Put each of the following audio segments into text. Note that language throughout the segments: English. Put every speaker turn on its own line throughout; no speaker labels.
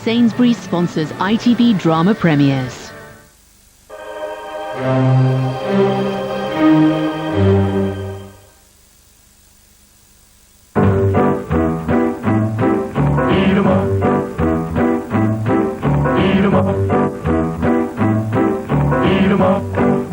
Sainsbury's sponsors ITV drama premieres.
Eat 'em up. Eat 'em up. Eat 'em up.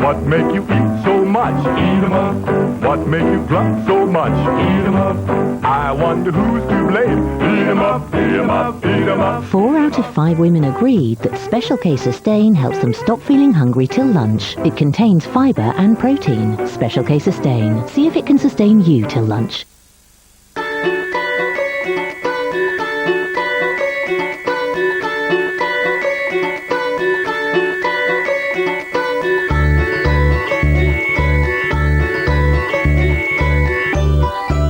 What make you eat so much? Eat 'em up. What make you grunt so much? Eat 'em up. I wonder who's to blame. Eat 'em up, eat 'em up, eat 'em up.
4 out of 5 women agreed that Special K Sustain helps them stop feeling hungry till lunch. It contains fibre and protein. Special K Sustain. See if it can sustain you till lunch.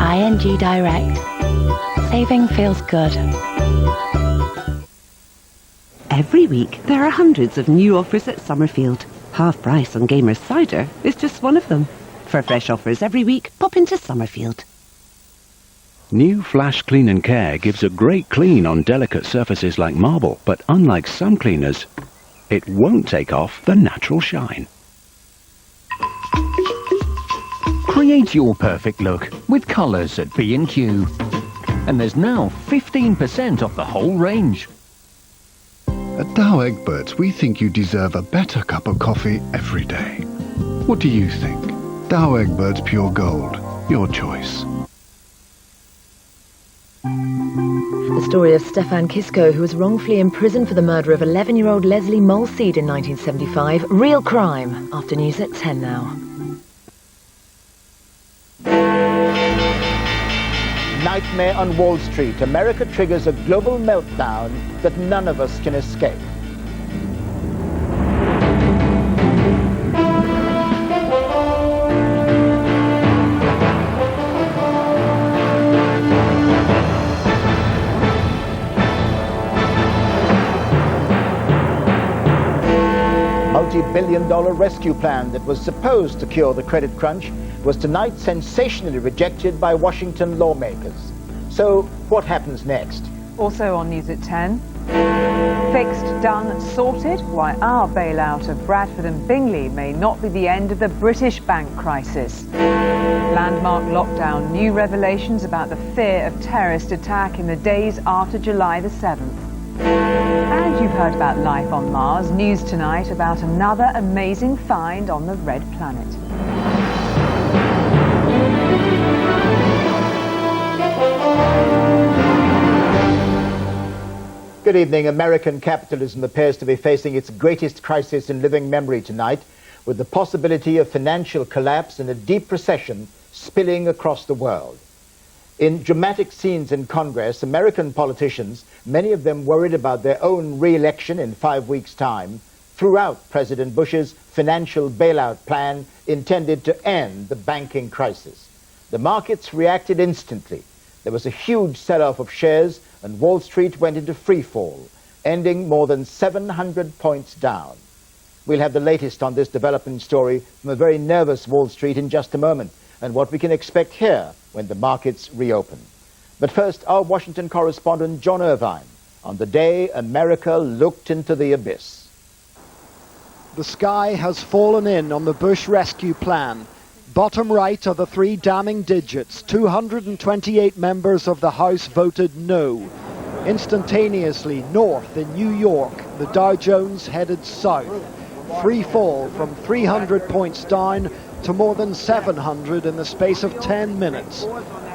ING Direct. Saving feels good.
Every week, there are hundreds of new offers at Summerfield. Half price on Gamers Cider is just one of them. For fresh offers every week, pop into Summerfield.
New Flash Clean and Care gives a great clean on delicate surfaces like marble, but unlike some cleaners, it won't take off the natural shine.
Create your perfect look with colours at B&Q. And there's now 15% off the whole range.
At Dow Egberts, we think you deserve a better cup of coffee every day. What do you think? Dow Egberts Pure Gold, your choice.
The story of Stefan Kisko, who was wrongfully imprisoned for the murder of 11-year-old Leslie Molseed in 1975. Real crime. After news at 10 now.
Nightmare on Wall Street. America triggers a global meltdown that none of us can escape. Multi-billion-dollar rescue plan that was supposed to cure the credit crunch was tonight sensationally rejected by Washington lawmakers. So, what happens next?
Also on News at 10. Fixed, done, sorted. Why our bailout of Bradford and Bingley may not be the end of the British bank crisis. Landmark lockdown. New revelations about the fear of terrorist attack in the days after July the 7th. And you've heard about life on Mars. News tonight about another amazing find on the Red Planet.
Good evening. American capitalism appears to be facing its greatest crisis in living memory tonight, with the possibility of financial collapse and a deep recession spilling across the world. In dramatic scenes in Congress, American politicians, many of them worried about their own re-election in 5 weeks' time, threw out President Bush's financial bailout plan intended to end the banking crisis. The markets reacted instantly. There was a huge sell-off of shares, and Wall Street went into free fall, ending more than 700 points down. We'll have the latest on this developing story from a very nervous Wall Street in just a moment, and what we can expect here when the markets reopen. But first, our Washington correspondent John Irvine on the day America looked into the abyss.
The sky has fallen in on the Bush rescue plan. Bottom right are the 3 damning digits. 228 members of the House voted no. Instantaneously north in New York, the Dow Jones headed south. Free fall from 300 points down to more than 700 in the space of 10 minutes.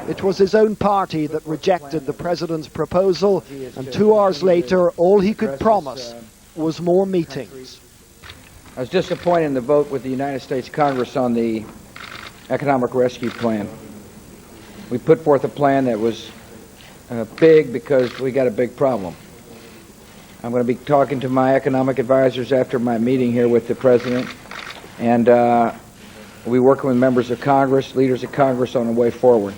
It was his own party that rejected the president's proposal, and 2 hours later, all he could promise was more meetings.
I was disappointed in the vote with the United States Congress on the economic rescue plan. We put forth a plan that was big because we got a big problem. I'm going to be talking to my economic advisors after my meeting here with the president, and we'll be working with members of Congress, leaders of Congress on a way forward.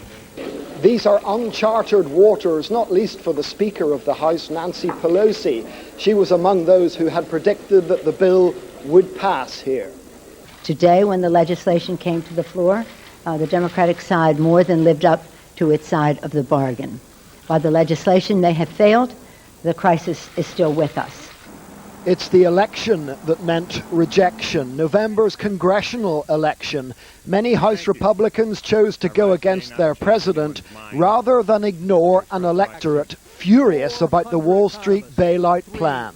These are uncharted waters, not least for the Speaker of the House, Nancy Pelosi. She was among those who had predicted that the bill would pass here.
Today, when the legislation came to the floor, the Democratic side more than lived up to its side of the bargain. While the legislation may have failed, the crisis is still with us.
It's the election that meant rejection. November's congressional election. Many House Republicans chose to go against their president rather than ignore an electorate furious about the Wall Street bailout plan.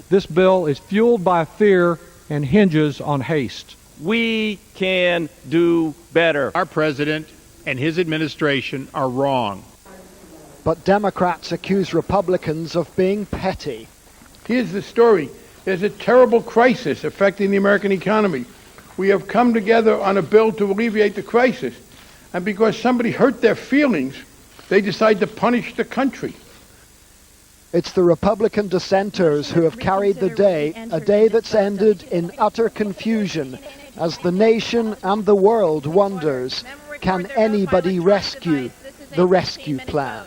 This bill is fueled by fear and hinges on haste.
We can do better.
Our president and his administration are wrong.
But Democrats accuse Republicans of being petty.
Here's the story. There's a terrible crisis affecting the American economy. We have come together on a bill to alleviate the crisis. And because somebody hurt their feelings, they decide to punish the country.
It's the Republican dissenters who have carried the day, a day that's ended in utter confusion, as the nation and the world wonders, can anybody rescue the rescue plan?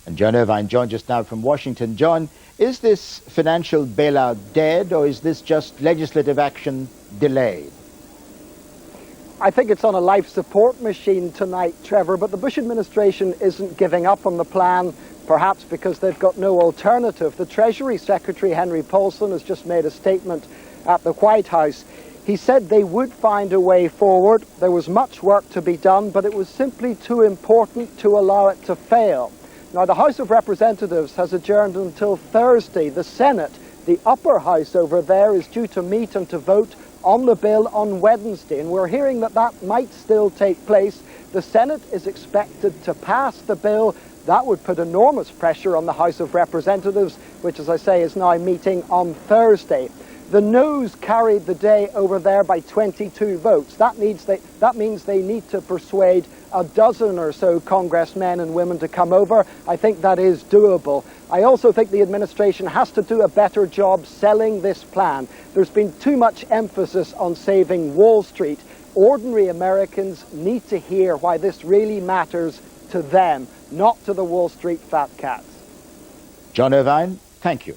And John Irvine joined just now from Washington. John, is this financial bailout dead, or is this just legislative action delayed?
I think it's on a life support machine tonight, Trevor, but the Bush administration isn't giving up on the plan, perhaps because they've got no alternative. The Treasury Secretary, Henry Paulson, has just made a statement at the White House. He said they would find a way forward. There was much work to be done, but it was simply too important to allow it to fail. Now, the House of Representatives has adjourned until Thursday. The Senate, the upper house over there, is due to meet and to vote on the bill on Wednesday, and we're hearing that that might still take place. The Senate is expected to pass the bill. That would put enormous pressure on the House of Representatives, which, as I say, is now meeting on Thursday. The Noes carried the day over there by 22 votes. That means they need to persuade a dozen or so congressmen and women to come over. I think that is doable. I also think the administration has to do a better job selling this plan. There's been too much emphasis on saving Wall Street. Ordinary Americans need to hear why this really matters to them, not to the Wall Street fat cats.
John Irvine, thank you.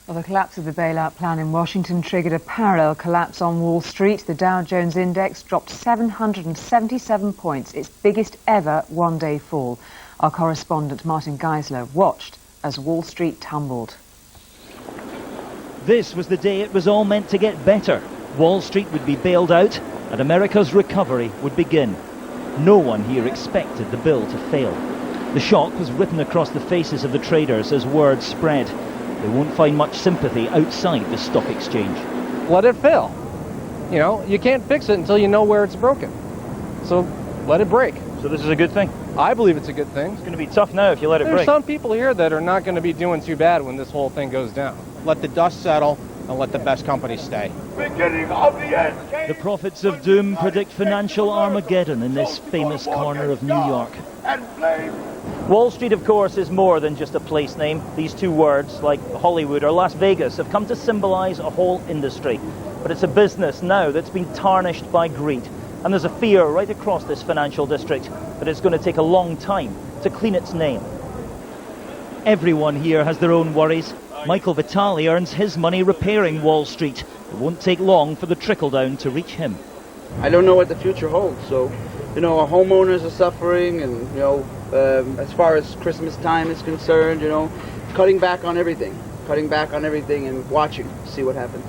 Well, the collapse of the bailout plan in Washington triggered a parallel collapse on Wall Street. The Dow Jones Index dropped 777 points, its biggest ever one-day fall. Our correspondent Martin Geisler watched as Wall Street tumbled.
This was the day it was all meant to get better. Wall Street would be bailed out and America's recovery would begin. No one here expected the bill to fail. The shock was written across the faces of the traders as word spread. They won't find much sympathy outside the stock exchange.
Let it fail. You know, you can't fix it until you know where it's broken. So let it break.
So this is a good thing?
I believe it's a good thing.
It's going to be tough now if you let it break.
There's some people here that are not going to be doing too bad when this whole thing goes down.
Let the dust settle and let the best companies stay.
Beginning of the end.
The prophets of doom predict financial Armageddon in this famous corner of New York.
And flame.
Wall Street, of course, is more than just a place name. These two words, like Hollywood or Las Vegas, have come to symbolize a whole industry. But it's a business now that's been tarnished by greed. And there's a fear right across this financial district that it's going to take a long time to clean its name. Everyone here has their own worries. Michael Vitale earns his money repairing Wall Street. It won't take long for the trickle-down to reach him.
I don't know what the future holds, so, you know, our homeowners are suffering, and, you know, as far as Christmas time is concerned, you know, cutting back on everything and watching, see what happens.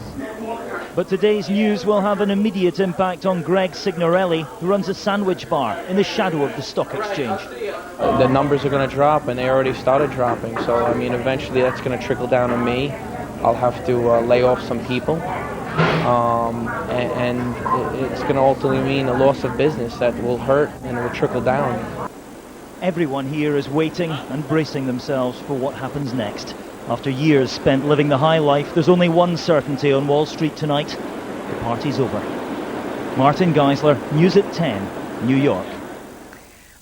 But today's news will have an immediate impact on Greg Signorelli, who runs a sandwich bar in the shadow of the stock exchange.
The numbers are going to drop, and they already started dropping, so, I mean, eventually that's going to trickle down on me. I'll have to lay off some people, and it's going to ultimately mean a loss of business that will hurt and will trickle down.
Everyone here is waiting and bracing themselves for what happens next. After years spent living the high life, there's only one certainty on Wall Street tonight. The party's over. Martin Geisler, News at 10, New York.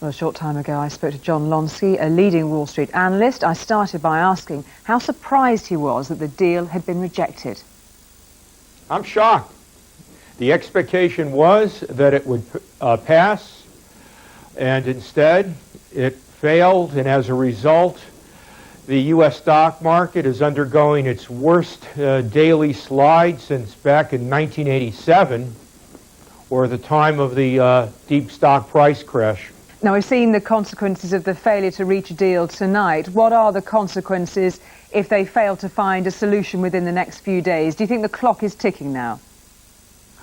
Well, a short time ago, I spoke to John Lonsky, a leading Wall Street analyst. I started by asking how surprised he was that the deal had been rejected.
I'm shocked. The expectation was that it would pass, and instead it failed, and as a result, the U.S. stock market is undergoing its worst daily slide since back in 1987, or the time of the deep stock price crash.
Now, we've seen the consequences of the failure to reach a deal tonight. What are the consequences if they fail to find a solution within the next few days? Do you think the clock is ticking now?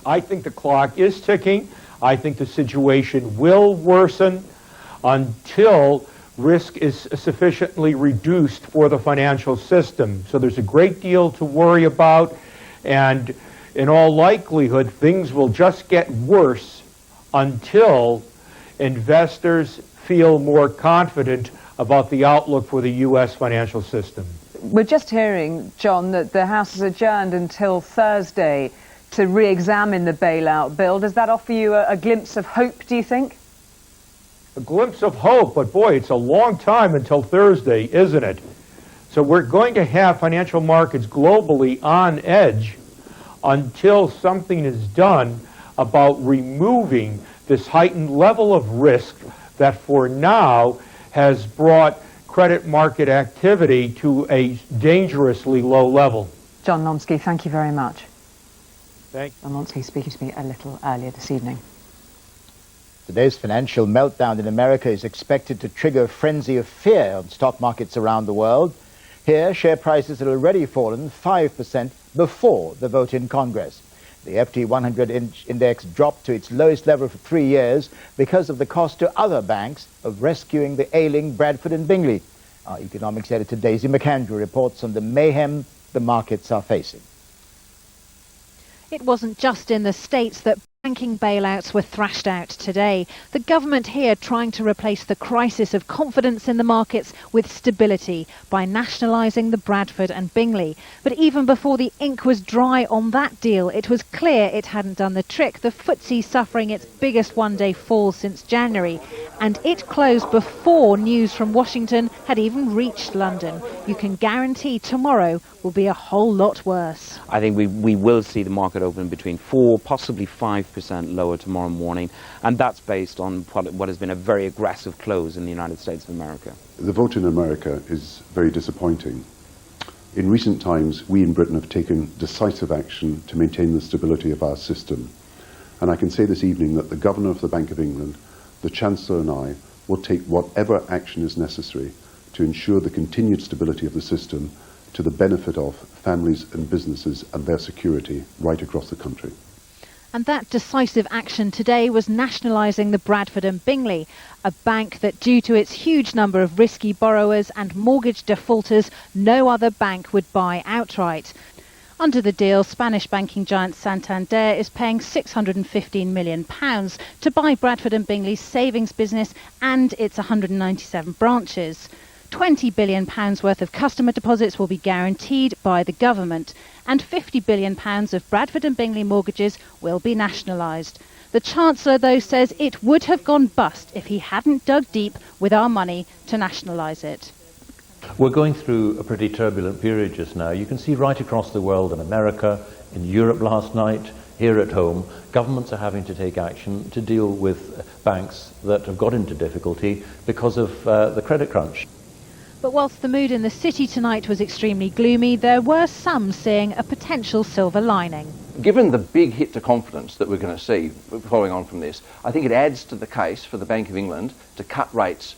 I think the clock is ticking. I think the situation will worsen until risk is sufficiently reduced for the financial system. So there's a great deal to worry about, and in all likelihood, things will just get worse until investors feel more confident about the outlook for the U.S. financial system.
We're just hearing, John, that the House has adjourned until Thursday to re-examine the bailout bill. Does that offer you a glimpse of hope, do you think?
A glimpse of hope, but boy, it's a long time until Thursday, isn't it? So we're going to have financial markets globally on edge until something is done about removing this heightened level of risk that for now has brought credit market activity to a dangerously low level.
John Lomsky, thank you very much.
Thank you.
John Lomsky speaking to me a little earlier this evening.
Today's financial meltdown in America is expected to trigger a frenzy of fear on stock markets around the world. Here, share prices had already fallen 5% before the vote in Congress. The FT 100 index dropped to its lowest level for 3 years because of the cost to other banks of rescuing the ailing Bradford and Bingley. Our economics editor Daisy McAndrew reports on the mayhem the markets are facing.
It wasn't just in the States that banking bailouts were thrashed out today. The government here trying to replace the crisis of confidence in the markets with stability by nationalising the Bradford and Bingley. But even before the ink was dry on that deal, it was clear it hadn't done the trick. The FTSE suffering its biggest one-day fall since January. And it closed before news from Washington had even reached London. You can guarantee tomorrow will be a whole lot worse.
I think we will see the market open between 4, possibly 5% lower tomorrow morning, and that's based on what has been a very aggressive close in the United States of America.
The vote in America is very disappointing. In recent times, we in Britain have taken decisive action to maintain the stability of our system, and I can say this evening that the Governor of the Bank of England, the Chancellor and I will take whatever action is necessary to ensure the continued stability of the system to the benefit of families and businesses and their security right across the country.
And that decisive action today was nationalising the Bradford and Bingley, a bank that, due to its huge number of risky borrowers and mortgage defaulters, no other bank would buy outright. Under the deal, Spanish banking giant Santander is paying £615 million to buy Bradford and Bingley's savings business and its 197 branches. £20 billion worth of customer deposits will be guaranteed by the government, and £50 billion of Bradford and Bingley mortgages will be nationalised. The Chancellor, though, says it would have gone bust if he hadn't dug deep with our money to nationalise it.
We're going through a pretty turbulent period just now. You can see right across the world, in America, in Europe last night, here at home, governments are having to take action to deal with banks that have got into difficulty because of the credit crunch.
But whilst the mood in the city tonight was extremely gloomy, there were some seeing a potential silver lining.
Given the big hit to confidence that we're going to see following on from this, I think it adds to the case for the Bank of England to cut rates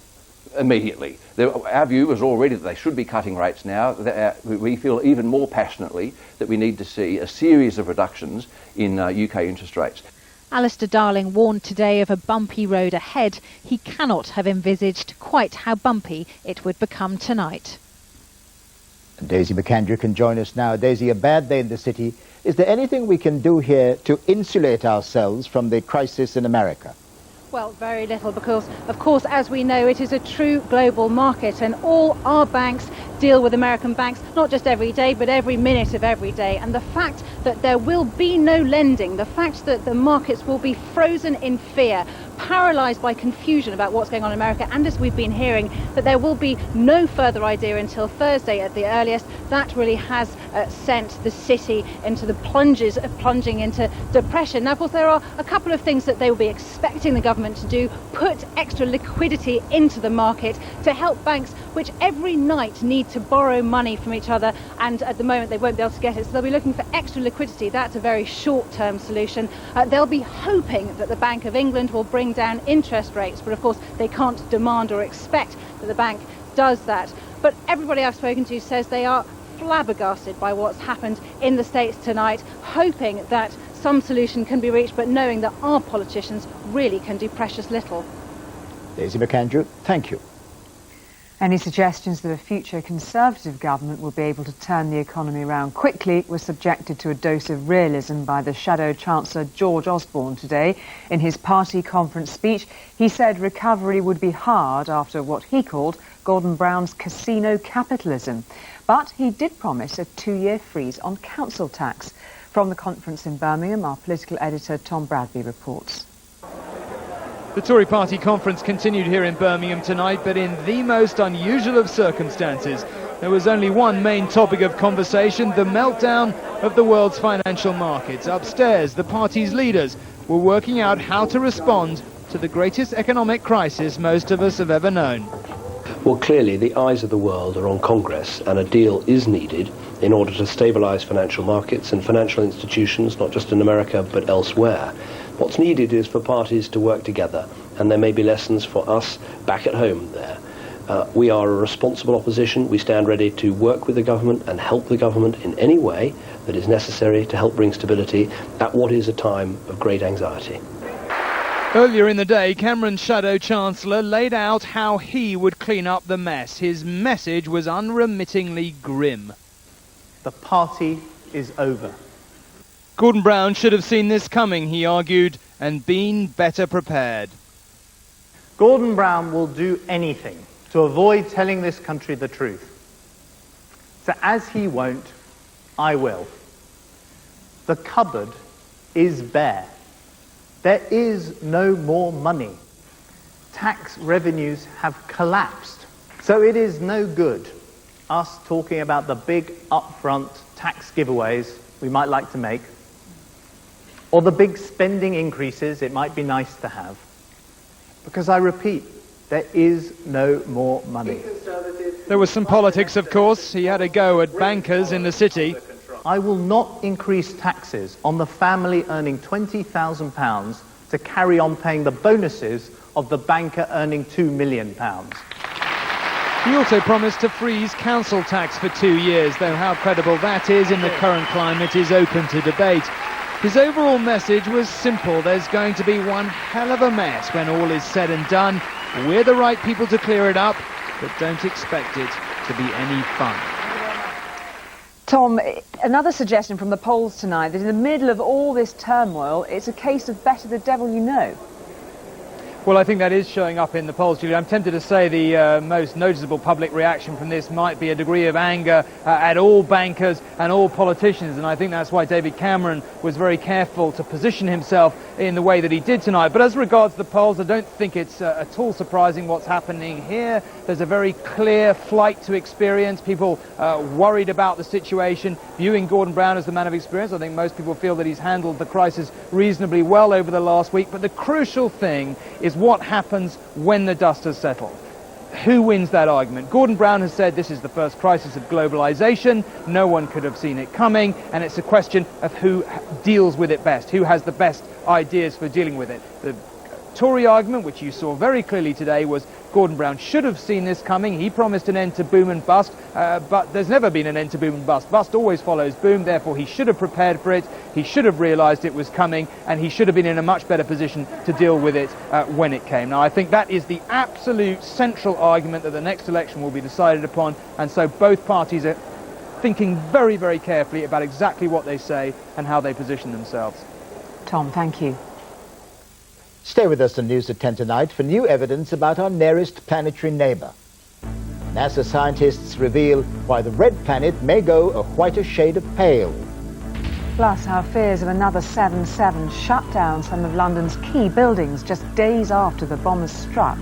immediately. Our view is already that they should be cutting rates now. We feel even more passionately that we need to see a series of reductions in UK interest rates.
Alistair Darling warned today of a bumpy road ahead. He cannot have envisaged quite how bumpy it would become tonight.
Daisy McAndrew can join us now. Daisy, a bad day in the city. Is there anything we can do here to insulate ourselves from the crisis in America?
Well, very little, because, of course, as we know, it is a true global market, and all our banks deal with American banks, not just every day, but every minute of every day. And the fact that there will be no lending, the fact that the markets will be frozen in fear, paralysed by confusion about what's going on in America, and as we've been hearing, that there will be no further idea until Thursday at the earliest, that really has sent the city into the plunging into depression. Now, of course, there are a couple of things that they will be expecting the government to do: put extra liquidity into the market to help banks which every night need to borrow money from each other, and at the moment they won't be able to get it, so they'll be looking for extra liquidity
liquidity, that's a very short-term solution. They'll be hoping that the Bank of England will bring down interest rates, but of course they can't demand or expect that the bank does that. But everybody I've spoken to says they are flabbergasted by what's happened in the States tonight, hoping that some solution can be reached, but knowing that our politicians really can do precious little.
Daisy McAndrew, thank you.
Any suggestions that a future Conservative government will be able to turn the economy around quickly was subjected to a dose of realism by the Shadow Chancellor George Osborne today. In his party conference speech, he said recovery would be hard after what he called Gordon Brown's casino capitalism. But he did promise a 2-year freeze on council tax. From the conference in Birmingham, our political editor Tom Bradby reports.
The Tory party conference continued here in Birmingham tonight, but in the most unusual of circumstances. There was only one main topic of conversation, the meltdown of the world's financial markets. Upstairs, the party's leaders were working out how to respond to the greatest economic crisis most of us have ever known.
Well, clearly the eyes of the world are on Congress, and a deal is needed in order to stabilise financial markets and financial institutions, not just in America but elsewhere. What's needed is for parties to work together, and there may be lessons for us back at home there. We are a responsible opposition. We stand ready to work with the government and help the government in any way that is necessary to help bring stability at what is a time of great anxiety.
Earlier in the day, Cameron's Shadow Chancellor laid out how he would clean up the mess. His message was unremittingly grim.
The party is over.
Gordon Brown should have seen this coming, he argued, and been better prepared.
Gordon Brown will do anything to avoid telling this country the truth. So as he won't, I will. The cupboard is bare. There is no more money. Tax revenues have collapsed. So it is no good us talking about the big upfront tax giveaways we might like to make, or the big spending increases it might be nice to have. Because I repeat, there is no more money.
There was some politics, of course. He had a go at bankers in the city.
I will not increase taxes on the family earning £20,000 to carry on paying the bonuses of the banker earning £2 million.
He also promised to freeze council tax for 2 years, though how credible that is in the current climate is open to debate. His overall message was simple. There's going to be one hell of a mess when all is said and done. We're the right people to clear it up, but don't expect it to be any fun.
Tom, another suggestion from the polls tonight that in the middle of all this turmoil, it's a case of better the devil you know.
Well, I think that is showing up in the polls, Julie. I'm tempted to say the most noticeable public reaction from this might be a degree of anger at all bankers and all politicians, and I think that's why David Cameron was very careful to position himself in the way that he did tonight. But as regards the polls, I don't think it's at all surprising what's happening here. There's a very clear flight to experience. People worried about the situation, viewing Gordon Brown as the man of experience. I think most people feel that he's handled the crisis reasonably well over the last week. But the crucial thing is what happens when the dust has settled. Who wins that argument? Gordon Brown has said this is the first crisis of globalization. No one could have seen it coming, and it's a question of who deals with it best, who has the best ideas for dealing with it. The Tory argument, which you saw very clearly today, was Gordon Brown should have seen this coming. He promised an end to boom and bust, but there's never been an end to boom and bust. Bust always follows boom, therefore he should have prepared for it, he should have realised it was coming, and he should have been in a much better position to deal with it when it came. Now, I think that is the absolute central argument that the next election will be decided upon, and so both parties are thinking very, very carefully about exactly what they say and how they position themselves.
Tom, thank you.
Stay with us on News at 10 tonight for new evidence about our nearest planetary neighbor. NASA scientists reveal why the red planet may go a whiter shade of pale.
Plus, our fears of another 7/7 shut down some of London's key buildings just days after the bombers struck.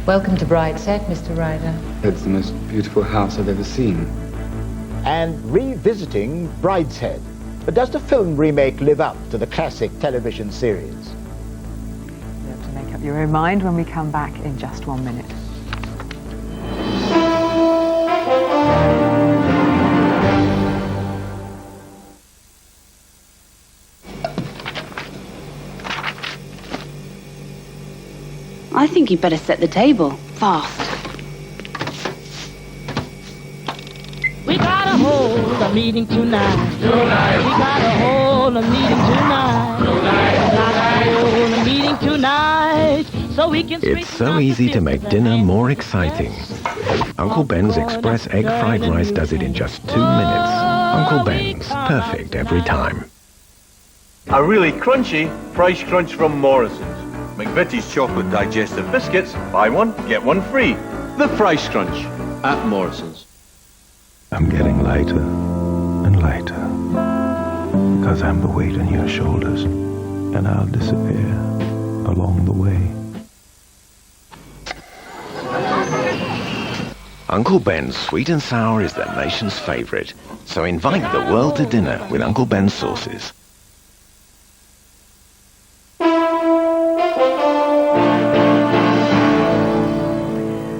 Welcome to Brideshead, Mr. Ryder.
It's the most beautiful house I've ever seen.
And revisiting Brideshead. But does the film remake live up to the classic television series?
You have to make up your own mind when we come back in just 1 minute.
I think you'd better set the table. Fast.
We gotta hold a meeting tonight. We gotta hold a meeting tonight. We gotta hold a meeting tonight. So we can.
It's so easy to make dinner more exciting. Uncle Ben's Express Egg Fried Rice does it in just 2 minutes. Uncle Ben's, perfect every time.
A really crunchy Price Crunch from Morrison's. McVitie's chocolate digestive biscuits, buy one, get one free. The Price Crunch at Morrison's.
I'm getting lighter and lighter because I'm the weight on your shoulders, and I'll disappear along the way. Uncle Ben's Sweet and Sour is the nation's favorite, so invite the world to dinner with Uncle Ben's sauces.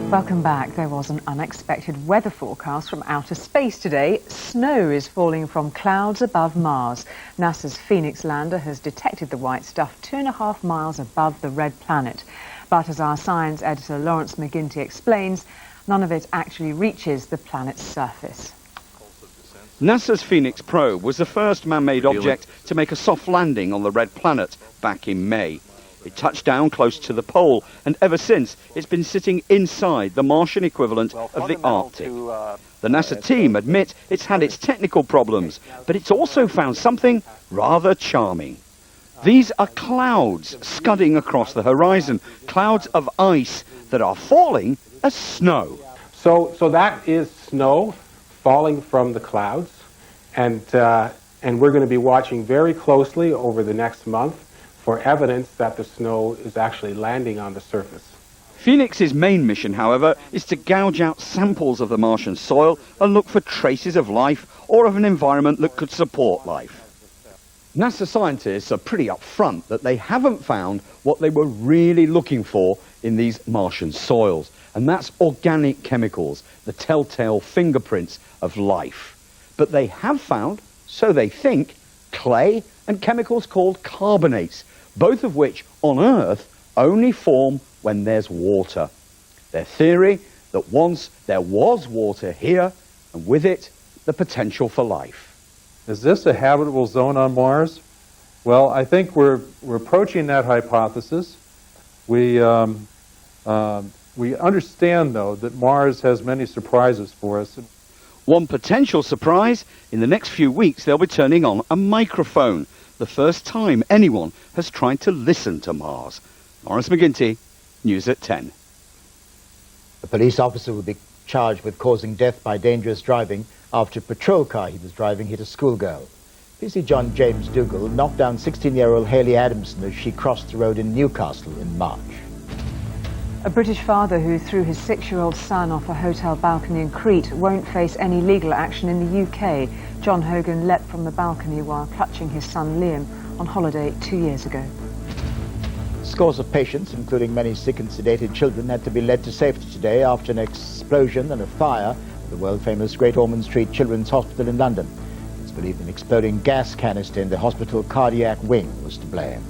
Welcome back. There was an unexpected weather forecast from outer space today. Snow is falling from clouds above Mars. NASA's Phoenix lander has detected the white stuff 2.5 miles above the red planet. But as our science editor Lawrence McGinty explains, none of it actually reaches the planet's surface.
NASA's Phoenix probe was the first man-made object to make a soft landing on the red planet back in May. It touched down close to the pole, and ever since, it's been sitting inside the Martian equivalent of the Arctic. The NASA team admit it's had its technical problems, but it's also found something rather charming. These are clouds scudding across the horizon, clouds of ice that are falling as snow.
So that is snow falling from the clouds, and we're going to be watching very closely over the next month for evidence that the snow is actually landing on the surface.
Phoenix's main mission, however, is to gouge out samples of the Martian soil and look for traces of life or of an environment that could support life. NASA scientists are pretty upfront that they haven't found what they were really looking for in these Martian soils, and that's organic chemicals, the telltale fingerprints of life. But they have found, so they think, clay and chemicals called carbonates, both of which on Earth only form when there's water. Their theory that once there was water here, and with it, the potential for life.
Is this a habitable zone on Mars? Well, I think we're approaching that hypothesis. We understand, though, that Mars has many surprises for us.
One potential surprise, in the next few weeks they'll be turning on a microphone, the first time anyone has tried to listen to Mars. Lawrence McGinty, News at 10.
A police officer will be charged with causing death by dangerous driving after a patrol car he was driving hit a schoolgirl. PC John James Dougal knocked down 16-year-old Hayley Adamson as she crossed the road in Newcastle in March.
A British father who threw his 6-year-old son off a hotel balcony in Crete won't face any legal action in the UK. John Hogan leapt from the balcony while clutching his son Liam on holiday 2 years ago.
Scores of patients, including many sick and sedated children, had to be led to safety today after an explosion and a fire at the world-famous Great Ormond Street Children's Hospital in London. It's believed an exploding gas canister in the hospital cardiac wing was to blame.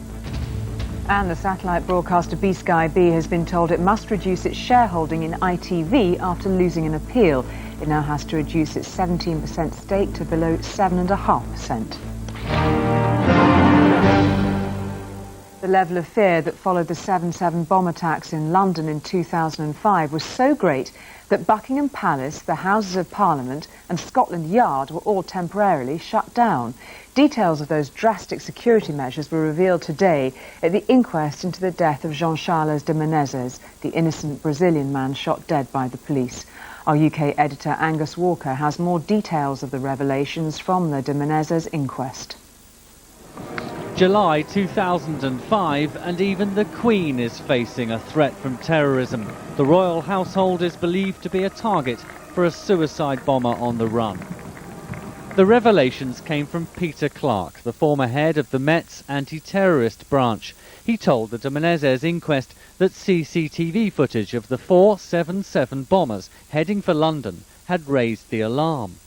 And the satellite broadcaster B-Sky B has been told it must reduce its shareholding in ITV after losing an appeal. It now has to reduce its 17% stake to below 7.5%. The level of fear that followed the 7/7 bomb attacks in London in 2005 was so great that Buckingham Palace, the Houses of Parliament and Scotland Yard were all temporarily shut down. Details of those drastic security measures were revealed today at the inquest into the death of João Carlos de Menezes, the innocent Brazilian man shot dead by the police. Our UK editor Angus Walker has more details of the revelations from the de Menezes inquest.
July 2005, and even the Queen is facing a threat from terrorism. The royal household is believed to be a target for a suicide bomber on the run. The revelations came from Peter Clark, the former head of the Met's anti-terrorist branch. He told the de Menezes inquest that CCTV footage of the 4 7/7 bombers heading for London had raised the alarm.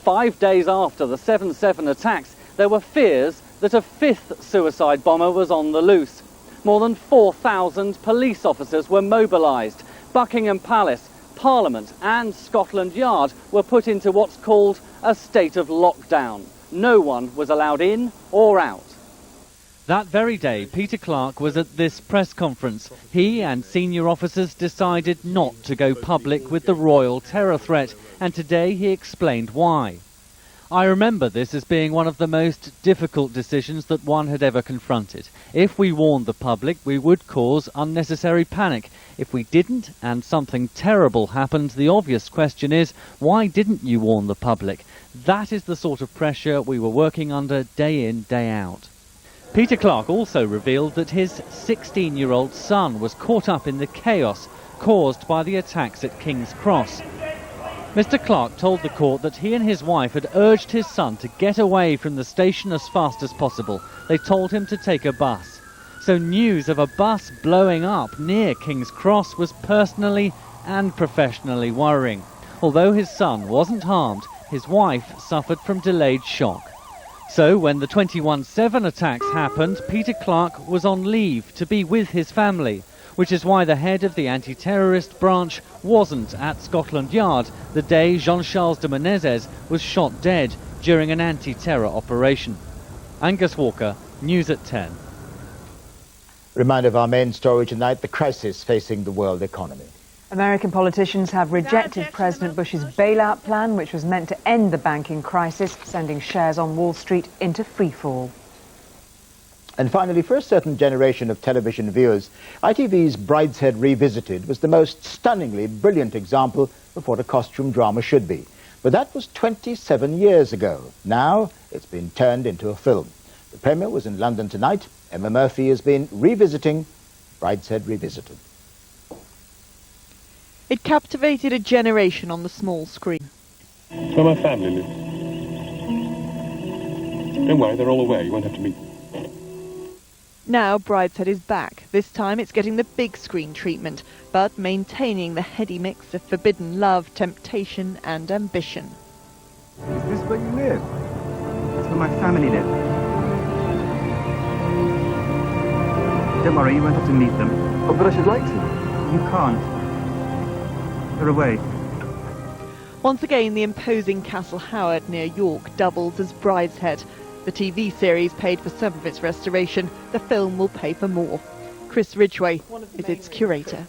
5 days after the 7/7 attacks, there were fears that a 5th suicide bomber was on the loose. more than 4,000 police officers were mobilised. Buckingham Palace, Parliament and Scotland Yard were put into what's called a state of lockdown. No one was allowed in or out. That very day, Peter Clarke was at this press conference. He and senior officers decided not to go public with the royal terror threat, and today he explained why. I remember this as being one of the most difficult decisions that one had ever confronted. If we warned the public, we would cause unnecessary panic. If we didn't, and something terrible happened, the obvious question is, why didn't you warn the public? That is the sort of pressure we were working under day in, day out. Peter Clarke also revealed that his 16-year-old son was caught up in the chaos caused by the attacks at King's Cross. Mr. Clarke told the court that he and his wife had urged his son to get away from the station as fast as possible. They told him to take a bus. So news of a bus blowing up near King's Cross was personally and professionally worrying. Although his son wasn't harmed, his wife suffered from delayed shock. So when the 21/7 attacks happened, Peter Clarke was on leave to be with his family, which is why the head of the anti-terrorist branch wasn't at Scotland Yard the day Jean-Charles de Menezes was shot dead during an anti-terror operation. Angus Walker, News at 10.
Reminder of our main story tonight, the crisis facing the world economy.
American politicians have rejected President Bush's bailout plan, which was meant to end the banking crisis, sending shares on Wall Street into freefall.
And finally, for a certain generation of television viewers, ITV's Brideshead Revisited was the most stunningly brilliant example of what a costume drama should be. But that was 27 years ago. Now it's been turned into a film. The premiere was in London tonight. Emma Murphy has been revisiting Brideshead Revisited.
It captivated a generation on the small screen.
Where my family lives. Don't worry, they're all away. You won't have to meet them.
Now Brideshead is back. This time it's getting the big screen treatment, but maintaining the heady mix of forbidden love, temptation and ambition.
Is this where you live? It's where my family live. Don't worry, you won't have to meet them. Oh, but I should like to. You can't. They're away.
Once again, the imposing Castle Howard near York doubles as Brideshead. The TV series paid for some of its restoration. The film will pay for more. Chris Ridgway is its curator.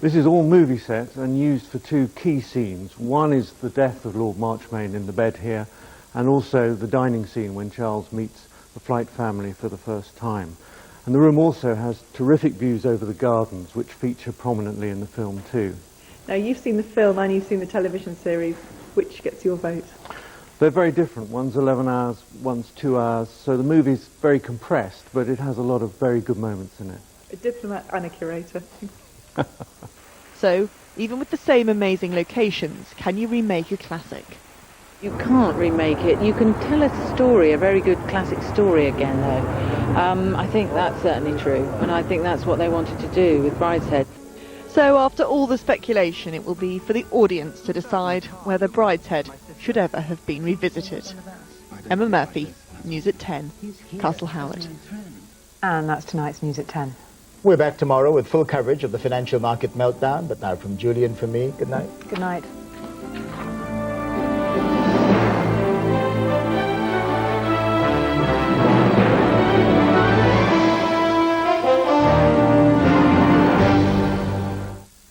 This is all movie set and used for two key scenes. One is the death of Lord Marchmain in the bed here, and also the dining scene when Charles meets the Flight family for the first time. And the room also has terrific views over the gardens, which feature prominently in the film too.
Now, you've seen the film and you've seen the television series. Which gets your vote?
They're very different. One's 11 hours, one's 2 hours. So the movie's very compressed, but it has a lot of very good moments in it.
A diplomat and a curator. So, even with the same amazing locations, can you remake a classic?
You can't remake it. You can tell a story, a very good classic story again, though. I think that's certainly true, and I think that's what they wanted to do with Brideshead.
So after all the speculation, it will be for the audience to decide whether Brideshead should ever have been revisited. Emma Murphy, News at 10, Castle Howard.
And that's tonight's News at 10.
We're back tomorrow with full coverage of the financial market meltdown, but now from Julie and from me, good night.
Good night.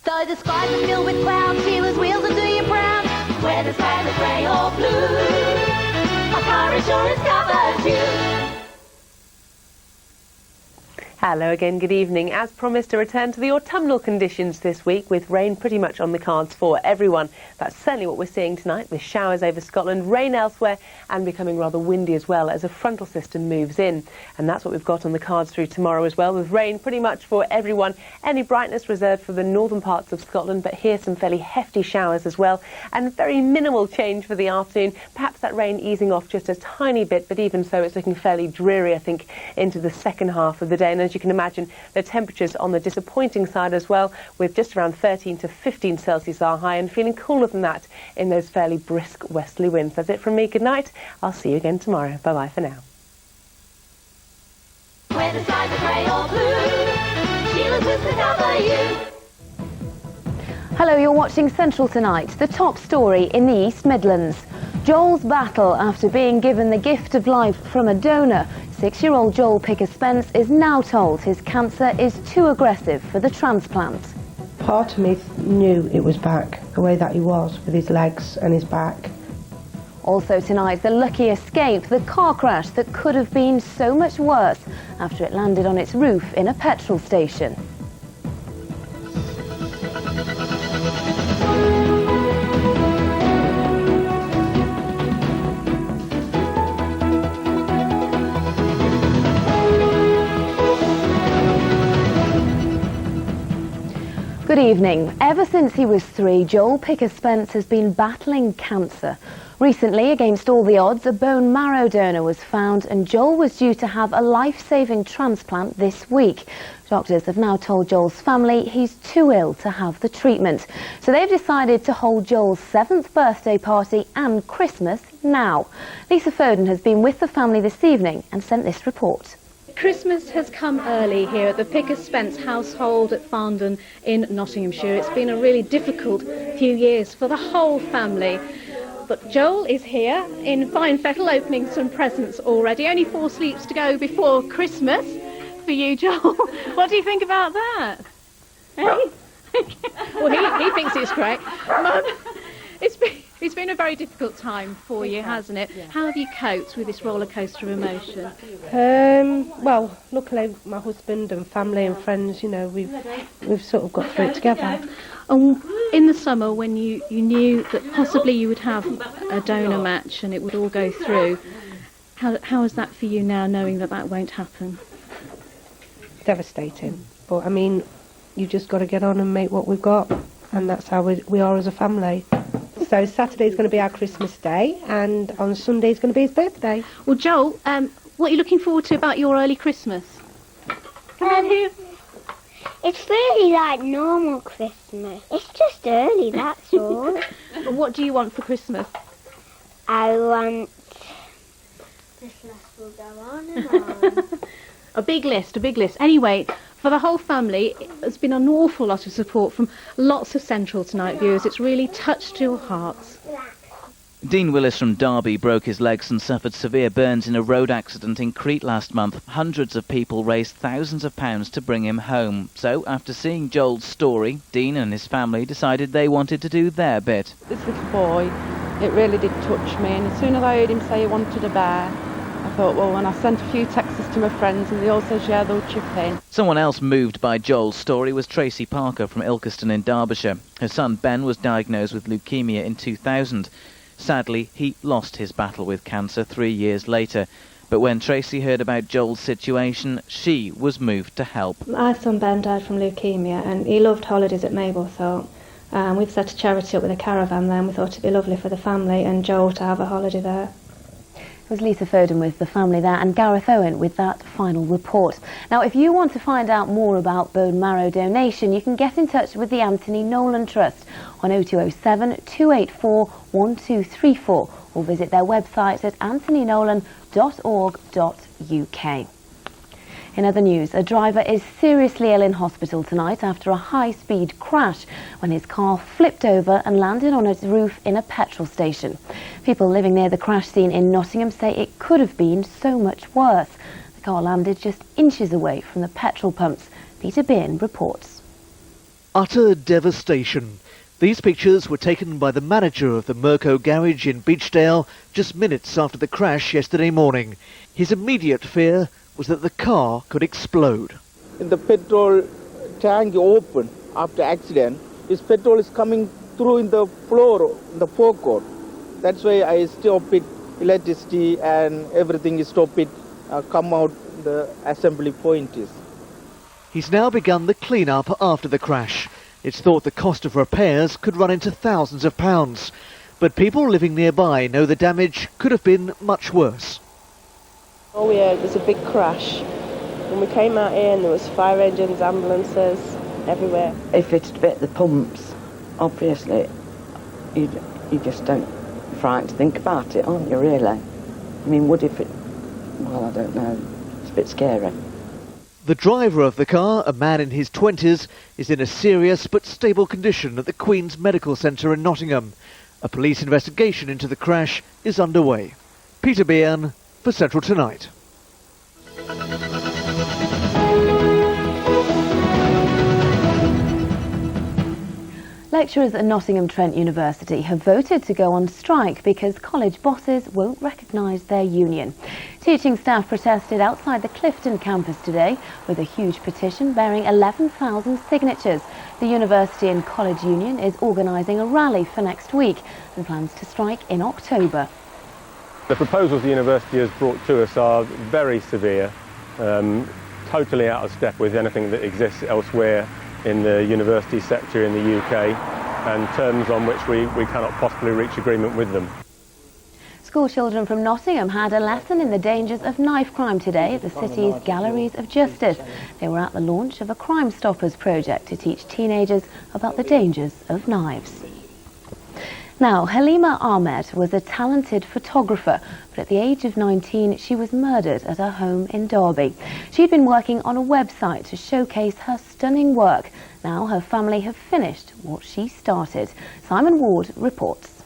Though the skies are filled with clouds, Sheila's wheels will do you proud. Whether the skies are grey or blue, our car insurance covers you.
Hello again, good evening. As promised, a return to the autumnal conditions this week, with rain pretty much on the cards for everyone. That's certainly what we're seeing tonight, with showers over Scotland, rain elsewhere, and becoming rather windy as well as a frontal system moves in. And that's what we've got on the cards through tomorrow as well, with rain pretty much for everyone. Any brightness reserved for the northern parts of Scotland, but here some fairly hefty showers as well, and very minimal change for the afternoon. Perhaps that rain easing off just a tiny bit, but even so, it's looking fairly dreary, I think, into the second half of the day. And as you can imagine, the temperatures on the disappointing side as well, with just around 13 to 15 Celsius our high, and feeling cooler than that in those fairly brisk westerly winds. That's it from me. Good night. I'll see you again tomorrow. Bye-bye for now.
Whether skies are grey or blue,
just another you.
Hello, you're watching Central Tonight, the top story in the East Midlands. Joel's battle after being given the gift of life from a donor. 6-year-old Joel Picker-Spence is now told his cancer is too aggressive for the transplant.
Part of me knew it was back, the way that he was, with his legs and his back.
Also tonight, the lucky escape, the car crash that could have been so much worse after it landed on its roof in a petrol station. Good evening. Ever since he was 3, Joel Picker-Spence has been battling cancer. Recently, against all the odds, a bone marrow donor was found and Joel was due to have a life-saving transplant this week. Doctors have now told Joel's family he's too ill to have the treatment. So they've decided to hold Joel's 7th birthday party and Christmas now. Lisa Foden has been with the family this evening and sent this report.
Christmas has come early here at the Picker-Spence household at Farndon in Nottinghamshire. It's been a really difficult few years for the whole family. But Joel is here in fine fettle opening some presents already. Only 4 sleeps to go before Christmas for you, Joel. What do you think about that? Hey? Well, he thinks it's great. Mum, it's been a very difficult time for you, hasn't it? Yeah. How have you coped with this roller coaster of emotion?
Well, luckily my husband and family and friends, you know, we've sort of got through it together.
And in the summer, when you knew that possibly you would have a donor match and it would all go through, how is that for you now, knowing that that won't happen?
Devastating. But I mean, you just got to get on and make what we've got, and that's how we are as a family. So Saturday's going to be our Christmas day, and on Sunday's going to be his birthday.
Well, Joel, what are you looking forward to about your early Christmas? Come on here.
It's really like normal Christmas. It's just early, that's all.
But what do you want for Christmas?
I want... This list will go on and on.
A big list. Anyway, for the whole family, there's been an awful lot of support from lots of Central Tonight viewers. It's really touched your hearts.
Dean Willis from Derby broke his legs and suffered severe burns in a road accident in Crete last month. Hundreds of people raised thousands of pounds to bring him home. So, after seeing Joel's story, Dean and his family decided they wanted to do their bit.
This little boy, it really did touch me, and as soon as I heard him say he wanted a bear, I thought, well, when I sent a few texts to my friends and they all said, yeah, they'll chip in.
Someone else moved by Joel's story was Tracy Parker from Ilkeston in Derbyshire. Her son Ben was diagnosed with leukemia in 2000. Sadly, he lost his battle with cancer 3 years later. But when Tracy heard about Joel's situation, she was moved to help.
Our son Ben died from leukemia and he loved holidays at Mablethorpe. We've set a charity up with a caravan there and we thought it'd be lovely for the family and Joel to have a holiday there.
It was Lisa Foden with the family there and Gareth Owen with that final report. Now, if you want to find out more about bone marrow donation, you can get in touch with the Anthony Nolan Trust on 0207 284 1234 or visit their website at anthonynolan.org.uk. In other news, a driver is seriously ill in hospital tonight after a high-speed crash when his car flipped over and landed on its roof in a petrol station. People living near the crash scene in Nottingham say it could have been so much worse. The car landed just inches away from the petrol pumps. Peter Byrne reports.
Utter devastation. These pictures were taken by the manager of the Merco garage in Beechdale just minutes after the crash yesterday morning. His immediate fear was that the car could explode.
The petrol tank opened after accident. This petrol is coming through in the floor, in the forecourt. That's why I stop it, electricity and everything is stop it, come out the assembly point is.
He's now begun the clean-up after the crash. It's thought the cost of repairs could run into thousands of pounds. But people living nearby know the damage could have been much worse.
All we heard was a big crash. When we came out here and there was fire engines, ambulances, everywhere.
If it had bit the pumps, obviously, you just don't frightened to think about it, aren't you, really? I mean, what if it... Well, I don't know. It's a bit scary.
The driver of the car, a man in his 20s, is in a serious but stable condition at the Queen's Medical Centre in Nottingham. A police investigation into the crash is underway. Peter Bean for Central Tonight.
Lecturers at Nottingham Trent University have voted to go on strike because college bosses won't recognise their union. Teaching staff protested outside the Clifton campus today with a huge petition bearing 11,000 signatures. The University and College Union is organising a rally for next week and plans to strike in October.
The proposals the university has brought to us are very severe, totally out of step with anything that exists elsewhere in the university sector in the UK, and terms on which we cannot possibly reach agreement with them.
School children from Nottingham had a lesson in the dangers of knife crime today at the city's Galleries of Justice. They were at the launch of a Crime Stoppers project to teach teenagers about the dangers of knives. Now, Halima Ahmed was a talented photographer, but at the age of 19 she was murdered at her home in Derby. She'd been working on a website to showcase her stunning work. Now her family have finished what she started. Simon Ward reports.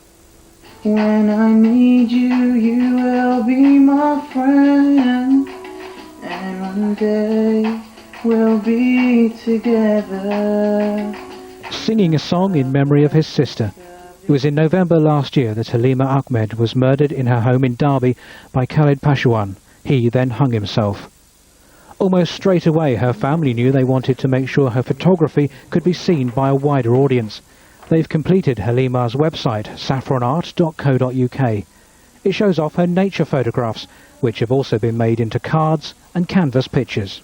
When I need you, you will be my friend, and one day we'll be together.
Singing a song in memory of his sister. It was in November last year that Halima Ahmed was murdered in her home in Derby by Khalid Pashwan. He then hung himself. Almost straight away her family knew they wanted to make sure her photography could be seen by a wider audience. They've completed Halima's website, saffronart.co.uk. It shows off her nature photographs, which have also been made into cards and canvas pictures.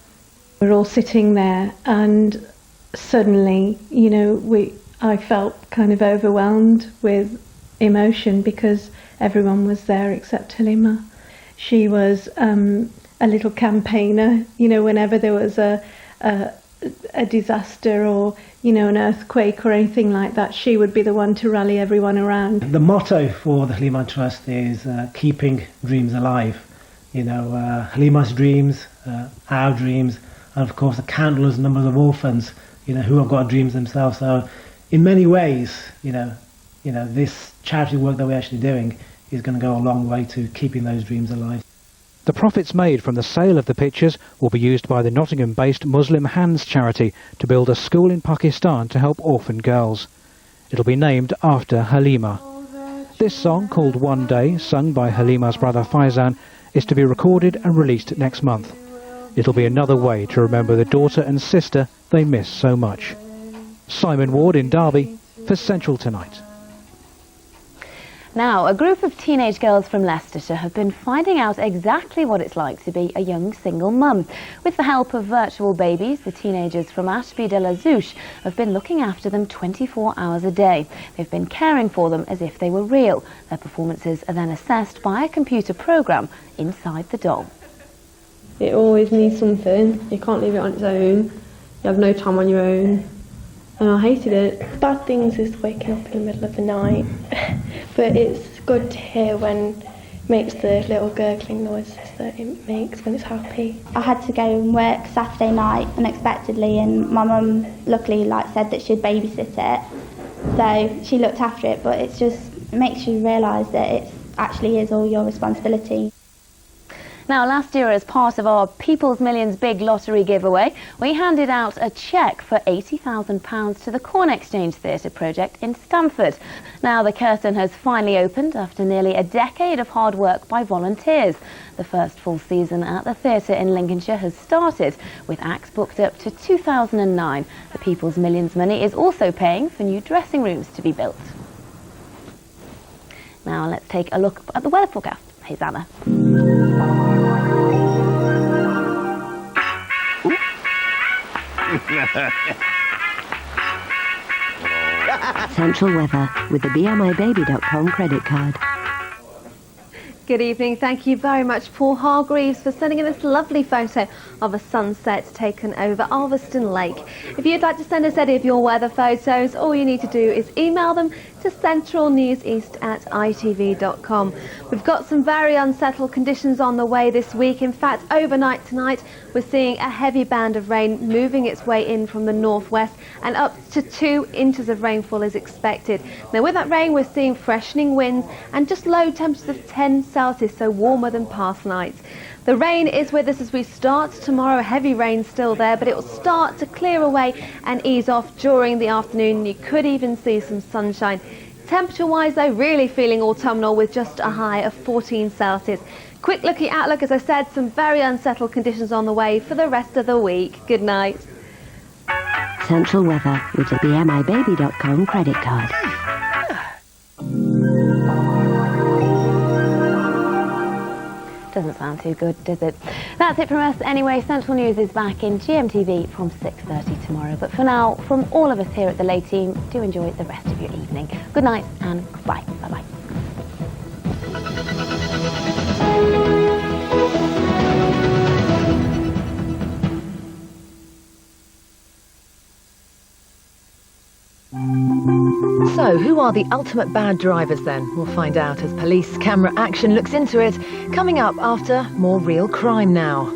We're all sitting there and suddenly, I felt kind of overwhelmed with emotion because everyone was there except Halima. She was a little campaigner, whenever there was a disaster or, an earthquake or anything like that, she would be the one to rally everyone around.
The motto for the Halima Trust is keeping dreams alive. Halima's dreams, our dreams, and of course the countless numbers of orphans, who have got dreams themselves. So in many ways, this charity work that we're actually doing is going to go a long way to keeping those dreams alive.
The profits made from the sale of the pictures will be used by the Nottingham-based Muslim Hands charity to build a school in Pakistan to help orphan girls. It'll be named after Halima. This song, called One Day, sung by Halima's brother Faizan, is to be recorded and released next month. It'll be another way to remember the daughter and sister they miss so much. Simon Ward in Derby for Central Tonight.
Now, a group of teenage girls from Leicestershire have been finding out exactly what it's like to be a young single mum. With the help of virtual babies, the teenagers from Ashby de la Zouch have been looking after them 24 hours a day. They've been caring for them as if they were real. Their performances are then assessed by a computer programme inside the doll.
It always needs something. You can't leave it on its own. You have no time on your own. And I hated it.
Bad things is waking up in the middle of the night, but it's good to hear when it makes the little gurgling noises that it makes when it's happy.
I had to go and work Saturday night unexpectedly, and my mum luckily said that she'd babysit it, so she looked after it. But it makes you realise that it actually is all your responsibility.
Now, last year, as part of our People's Millions Big Lottery giveaway, we handed out a cheque for £80,000 to the Corn Exchange Theatre project in Stamford. Now, the curtain has finally opened after nearly a decade of hard work by volunteers. The first full season at the theatre in Lincolnshire has started, with acts booked up to 2009. The People's Millions money is also paying for new dressing rooms to be built. Now, let's take a look at the weather forecast. Here's Anna.
Central weather with the BMIBaby.com credit card.
Good evening. Thank you very much, Paul Hargreaves, for sending in this lovely photo of a sunset taken over Alveston Lake. If you'd like to send us any of your weather photos, all you need to do is email them to centralnewseast@itv.com. We've got some very unsettled conditions on the way this week. In fact, overnight tonight, we're seeing a heavy band of rain moving its way in from the northwest, and up to 2 inches of rainfall is expected. Now, with that rain, we're seeing freshening winds and just low temperatures of 10 Celsius, so warmer than past nights. The rain is with us as we start tomorrow. Heavy rain still there, but it will start to clear away and ease off during the afternoon. You could even see some sunshine. Temperature-wise, though, really feeling autumnal with just a high of 14 Celsius. Quick look at your outlook. As I said, some very unsettled conditions on the way for the rest of the week. Good night.
Central Weather with a BMIBaby.com credit card.
Doesn't sound too good, does it? That's it from us anyway. Central News is back in GMTV from 6:30 tomorrow. But for now, from all of us here at the Late Team, do enjoy the rest of your evening. Good night and goodbye. Bye-bye.
So, who are the ultimate bad drivers then? We'll find out as police camera action looks into it, coming up after more real crime now.